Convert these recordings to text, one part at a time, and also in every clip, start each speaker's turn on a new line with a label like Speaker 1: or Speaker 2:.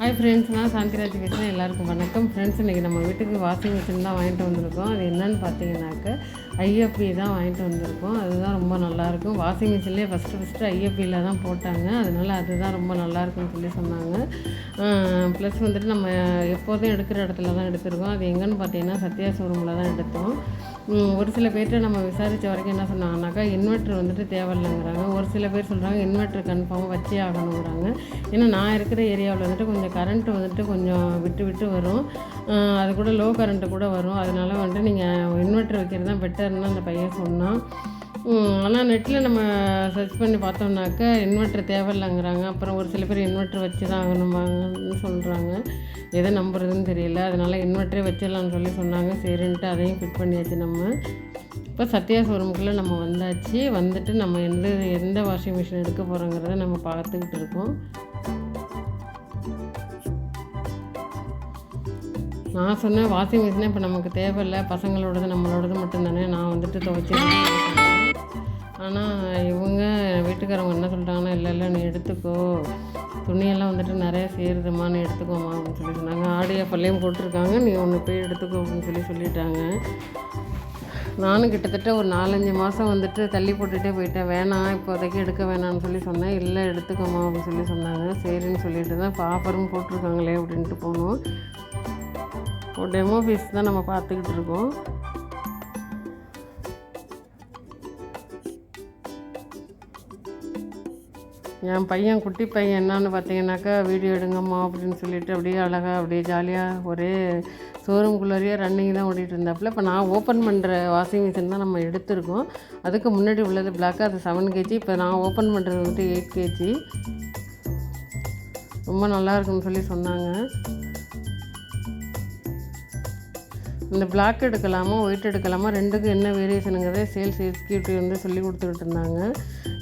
Speaker 1: Hi friends, நான் சாந்திராஜ் பேசுகிறேன். எல்லாருக்கும் வணக்கம் ஃப்ரெண்ட்ஸ். இன்றைக்கி நம்ம வீட்டுக்கு வாஷிங் மிஷின் தான் வாங்கிட்டு வந்திருக்கோம். அது என்னென்னு பார்த்தீங்கன்னாக்க ஐஎஃப்பி தான் வாங்கிட்டு வந்திருக்கோம். அதுதான் ரொம்ப நல்லாயிருக்கும். வாஷிங் மிஷின்லேயே ஃபஸ்ட்டு ஐஎஃப்பியில் தான் போட்டாங்க. அதனால் அதுதான் ரொம்ப நல்லாயிருக்குன்னு சொல்லி சொன்னாங்க. ப்ளஸ் வந்துட்டு நம்ம எப்போதும் எடுக்கிற இடத்துல தான் எடுத்திருக்கோம். அது எங்கேன்னு பார்த்தீங்கன்னா சத்யா ஷோரூமில் தான் எடுத்தோம். ஒரு சில பேர்கிட்ட நம்ம விசாரித்த வரைக்கும் என்ன சொன்னாங்கன்னாக்கா இன்வெர்ட்ரு வந்துட்டு தேவையில்லைங்கிறாங்க. ஒரு சில பேர் சொல்கிறாங்க இன்வெர்ட்ரு கன்ஃபார்மாக வச்சே ஆகணுங்கிறாங்க. ஏன்னா நான் இருக்கிற ஏரியாவில் வந்துட்டு கொஞ்சம் கரண்ட்டு வந்துட்டு கொஞ்சம் விட்டு விட்டு வரும். அது கூட லோ கரண்ட்டு கூட வரும். அதனால வந்துட்டு நீங்கள் இன்வெர்ட்ரு வைக்கிறது தான் பெட்டர்னு அந்த பையன் சொன்னான். ஆனால் நெட்டில் நம்ம சர்ச் பண்ணி பார்த்தோம்னாக்கா இன்வெர்ட்ரு தேவையில்லைங்கிறாங்க. அப்புறம் ஒரு சில பேர் இன்வெர்ட்ரு வச்சு தான் ஆகணுமாங்கன்னு சொல்கிறாங்க. எதை நம்புறதுன்னு தெரியல. அதனால் இன்வெர்ட்டரே வச்சிடலான்னு சொல்லி சொன்னாங்க. சரின்ட்டு அதையும் ஃபிட் பண்ணியாச்சு. நம்ம இப்போ சத்யா ஷோரூமுக்குள்ளே நம்ம வந்தாச்சு. வந்துட்டு நம்ம எந்த வாஷிங் மிஷின் எடுக்க போகிறோங்கிறத நம்ம பார்த்துக்கிட்டு இருக்கோம். நான் சொன்னேன் வாஷிங் மிஷினே இப்போ நமக்கு தேவையில்லை, பசங்களோடது நம்மளோடது மட்டும்தானே, நான் வந்துட்டு துவைச்சிருக்கேன். ஆனால் இவங்க வீட்டுக்காரவங்க என்ன சொல்லிட்டாங்கன்னா, இல்லை நீ எடுத்துக்கோ, துணியெல்லாம் வந்துட்டு நிறைய சேருதுமா, நீ எடுத்துக்கோமா அப்படின்னு சொல்லி சொன்னாங்க. ஆடியோ பள்ளியும் போட்டிருக்காங்க, நீ ஒன்று போய் எடுத்துக்கோ அப்படின்னு சொல்லிட்டாங்க. நானும் கிட்டத்தட்ட ஒரு 4-5 மாதம் வந்துட்டு தள்ளி போட்டுகிட்டே போயிட்டேன். வேணாம் இப்போதைக்கு எடுக்க வேணான்னு சொல்லி சொன்னேன். இல்லை எடுத்துக்கோமா அப்படின்னு சொன்னாங்க. சரின்னு சொல்லிட்டு தான் இப்போ ஆஃபரும் போட்டிருக்காங்களே அப்படின்ட்டு போனோம். ஒரு டெமோ பீஸ் தான் நம்ம பார்த்துக்கிட்டு இருக்கோம். என் பையன் குட்டி பையன் என்னான்னு பார்த்தீங்கன்னாக்கா வீடியோ எடுங்கம்மா அப்படின்னு சொல்லிட்டு அப்படியே அழகாக அப்படியே ஜாலியாக ஒரே ஷோரூம்குள்ளேயே ரன்னிங் தான் ஓடிட்டு இருந்தாப்புல. இப்போ நான் ஓப்பன் பண்ணுற வாஷிங் மிஷின் தான் நம்ம எடுத்திருக்கோம். அதுக்கு முன்னாடி உள்ளது பிளாக்காக அது 7 kg. இப்போ நான் ஓப்பன் பண்ணுறது வந்துட்டு 8 kg. ரொம்ப நல்லா இருக்குன்னு சொல்லி சொன்னாங்க. இந்த பிளாக் எடுக்கலாமா ஒயிட் எடுக்கலாமா, ரெண்டுக்கும் என்ன வேரியேஷனுங்கிறத சேல்ஸ் எக்ஸிக்யூட்டிவ் வந்து சொல்லி கொடுத்துக்கிட்டு இருந்தாங்க.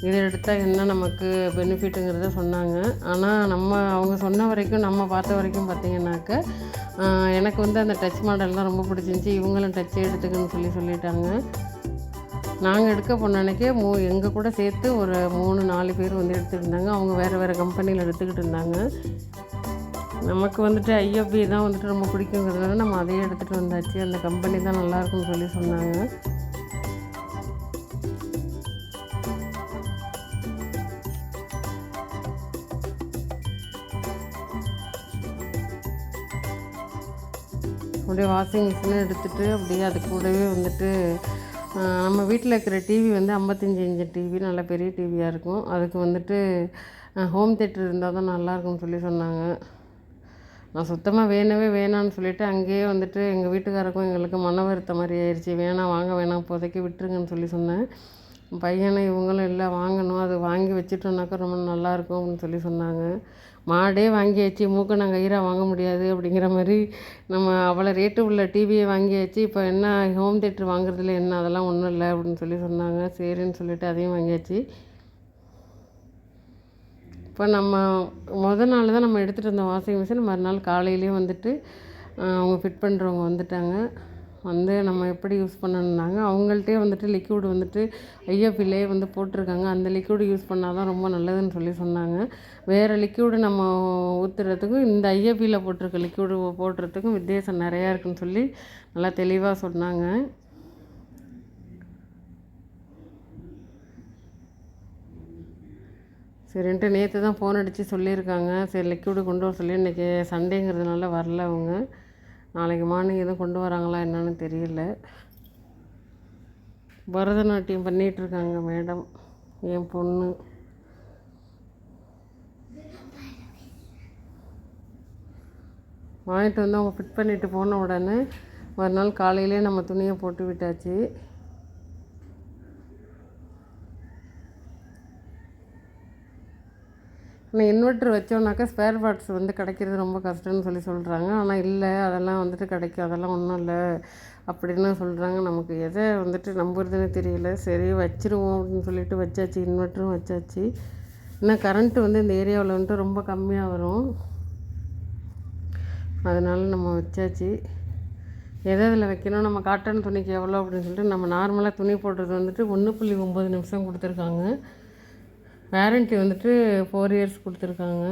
Speaker 1: இதை எடுத்தால் என்ன நமக்கு பெனிஃபிட்டுங்கிறத சொன்னாங்க. ஆனால் அவங்க சொன்ன வரைக்கும் நம்ம பார்த்த வரைக்கும் பார்த்திங்கனாக்க எனக்கு வந்து அந்த டச் மாடல் தான் ரொம்ப பிடிச்சிருந்துச்சி. இவங்களும் டச்சே எடுத்துக்குன்னு சொல்லிட்டாங்க. நாங்கள் எடுக்க போன அன்றைக்கே எங்கள் கூட சேர்த்து ஒரு 3-4 பேர் வந்து எடுத்துகிட்டு இருந்தாங்க. அவங்க வேறு கம்பெனியில் எடுத்துக்கிட்டு இருந்தாங்க. நமக்கு வந்துட்டு ஐஎஃப்பி தான் வந்துட்டு ரொம்ப பிடிக்குங்கிறதுனால நம்ம அதையே எடுத்துகிட்டு வந்தாச்சு. அந்த கம்பெனி தான் நல்லாயிருக்குன்னு சொல்லி சொன்னாங்க. அப்படியே வாஷிங் மிஷினை எடுத்துகிட்டு அப்படியே அது கூடவே வந்துட்டு நம்ம வீட்டில் இருக்கிற டிவி வந்து 55 இன்ச் டிவி, நல்ல பெரிய டிவியாக இருக்கும். அதுக்கு வந்துட்டு ஹோம் தியேட்டர் இருந்தால் தான் நல்லாயிருக்கும்னு சொல்லி சொன்னாங்க. நான் சுத்தமாக வேணான்னு சொல்லிவிட்டு அங்கேயே வந்துட்டு எங்கள் வீட்டுக்காரருக்கும் எங்களுக்கு மன வருத்த மாதிரி ஆயிடுச்சு. வாங்க வேணாம் இப்போதைக்கு விட்டுருங்கன்னு சொல்லி சொன்னேன். பையனை இவங்களும் இல்லை வாங்கணும், அது வாங்கி வச்சுட்டோம்னாக்கா ரொம்ப நல்லாயிருக்கும் அப்படின்னு சொல்லி சொன்னாங்க. மாடே வாங்கியாச்சு, மூக்கணாங்க கயிறாக வாங்க முடியாது அப்படிங்கிற மாதிரி நம்ம அவ்வளோ ரேட்டு உள்ள டிவியை வாங்கியாச்சு. இப்போ என்ன ஹோம் தியேட்டர் வாங்குறதுல என்ன, அதெல்லாம் ஒன்றும் இல்லை அப்படின்னு சொல்லி சொன்னாங்க. சரின்னு சொல்லிவிட்டு அதையும் வாங்கியாச்சு. இப்போ நம்ம நாள் தான் நம்ம எடுத்துகிட்டு வந்த வாஷிங் மிஷின் மறுநாள் காலையிலேயே வந்துட்டு அவங்க ஃபிட் பண்ணுறவங்க வந்துட்டாங்க. வந்து நம்ம எப்படி யூஸ் பண்ணணுன்னாங்க. அவங்கள்ட்டே வந்துட்டு லிக்விட் வந்துட்டு ஐஎஃப்பிலே வந்து போட்டிருக்காங்க. அந்த லிக்விட் யூஸ் பண்ணால் தான் ரொம்ப நல்லதுன்னு சொல்லி சொன்னாங்க. வேறு லிக்விடு நம்ம ஊற்றுறதுக்கும் இந்த ஐஎஃப்பியில் போட்டிருக்க லிக்விடு போடுறதுக்கும் வித்தியாசம் நிறையா இருக்குன்னு சொல்லி நல்லா தெளிவாக சொன்னாங்க. சரின்ட்டு நேற்று தான் ஃபோன் அடித்து சொல்லியிருக்காங்க. சரி லிக்விடு கொண்டு வர சொல்லி, இன்றைக்கி சண்டேங்கிறதுனால வரல அவங்க. நாளைக்கு மார்னிங் எதுவும் கொண்டு வராங்களா என்னன்னு தெரியல. பரதநாட்டியம் பண்ணிகிட்ருக்காங்க மேடம், என் பொண்ணு. வாங்கிட்டு வந்து அவங்க ஃபிட் பண்ணிவிட்டு போன உடனே மறுநாள் காலையிலே நம்ம துணியை போட்டு விட்டாச்சு. ஆனால் இன்வெர்ட்ரு வச்சோன்னாக்கா ஸ்பேர் பார்ட்ஸ் வந்து கிடைக்கிறது ரொம்ப கஷ்டம்னு சொல்கிறாங்க. ஆனால் இல்லை, அதெல்லாம் வந்துட்டு கிடைக்கும், அதெல்லாம் ஒன்றும் இல்லை அப்படின்னு சொல்கிறாங்க. நமக்கு எதை வந்துட்டு நம்புறதுன்னு தெரியல. சரி வச்சுருவோம் அப்படின்னு சொல்லிட்டு வச்சாச்சு. இன்வெர்ட்டரும் வச்சாச்சு. இன்னும் கரண்ட்டு வந்து இந்த ஏரியாவில் வந்துட்டு ரொம்ப கம்மியாக வரும், அதனால் நம்ம வச்சாச்சு. இதில் வைக்கணும், நம்ம காட்டன் துணிக்கு எவ்வளோ அப்படின்னு சொல்லிட்டு நம்ம நார்மலாக துணி போடுறது வந்துட்டு 1.9 நிமிஷம் கொடுத்துருக்காங்க. வாரண்ட்டி வந்துட்டு 4 years கொடுத்துருக்காங்க.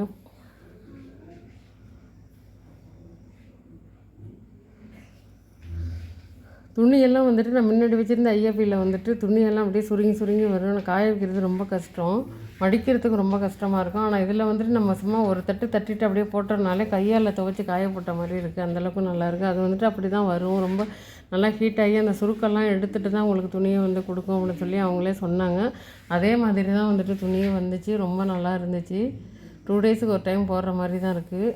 Speaker 1: துணியெல்லாம் வந்துட்டு நான் முன்னாடி வச்சுருந்த ஐஎஃப்பியில் வந்துட்டு துணியெல்லாம் அப்படியே சுருங்கி வரும். காய வைக்கிறது ரொம்ப கஷ்டம், மடிக்கிறதுக்கு ரொம்ப கஷ்டமாக இருக்கும். ஆனால் இதில் வந்துட்டு நம்ம சும்மா ஒரு தட்டிட்டு அப்படியே போட்டோம்னாலே கையால் துவைச்சி காய போட்ட மாதிரி இருக்குது. அந்தளவுக்கு நல்லாயிருக்கு. அது வந்துட்டு அப்படி தான் வரும். ரொம்ப நல்லா ஹீட் ஆகி அந்த சுருக்கெல்லாம் எடுத்துகிட்டு தான் உங்களுக்கு துணியை வந்து கொடுக்கும் அப்படின்னு சொல்லி அவங்களே சொன்னாங்க. அதே மாதிரி தான் வந்துட்டு துணியும் வந்துச்சு. ரொம்ப நல்லா இருந்துச்சு. 2 டேஸுக்கு ஒரு டைம் போடுற மாதிரி தான் இருக்குது.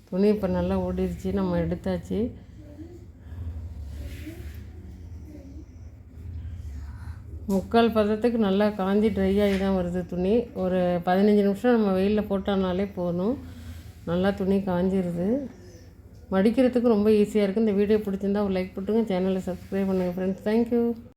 Speaker 1: துணி இப்போ நல்லா ஓடிடுச்சு. நம்ம எடுத்தாச்சு. முக்கால் பதத்துக்கு நல்லா காஞ்சி ட்ரை ஆகி தான் வருது துணி. ஒரு 15 நிமிஷம் நம்ம வெயிலில் போட்டோம்னாலே போதும். நல்லா துணி காஞ்சிருது. மடிக்கிறதுக்கு ரொம்ப ஈஸியாக இருக்குது. இந்த வீடியோ பிடிச்சிருந்தா ஒரு லைக் போட்டுங்க. சேனலை சப்ஸ்கிரைப் பண்ணுங்கள் ஃப்ரெண்ட்ஸ். தேங்க்யூ.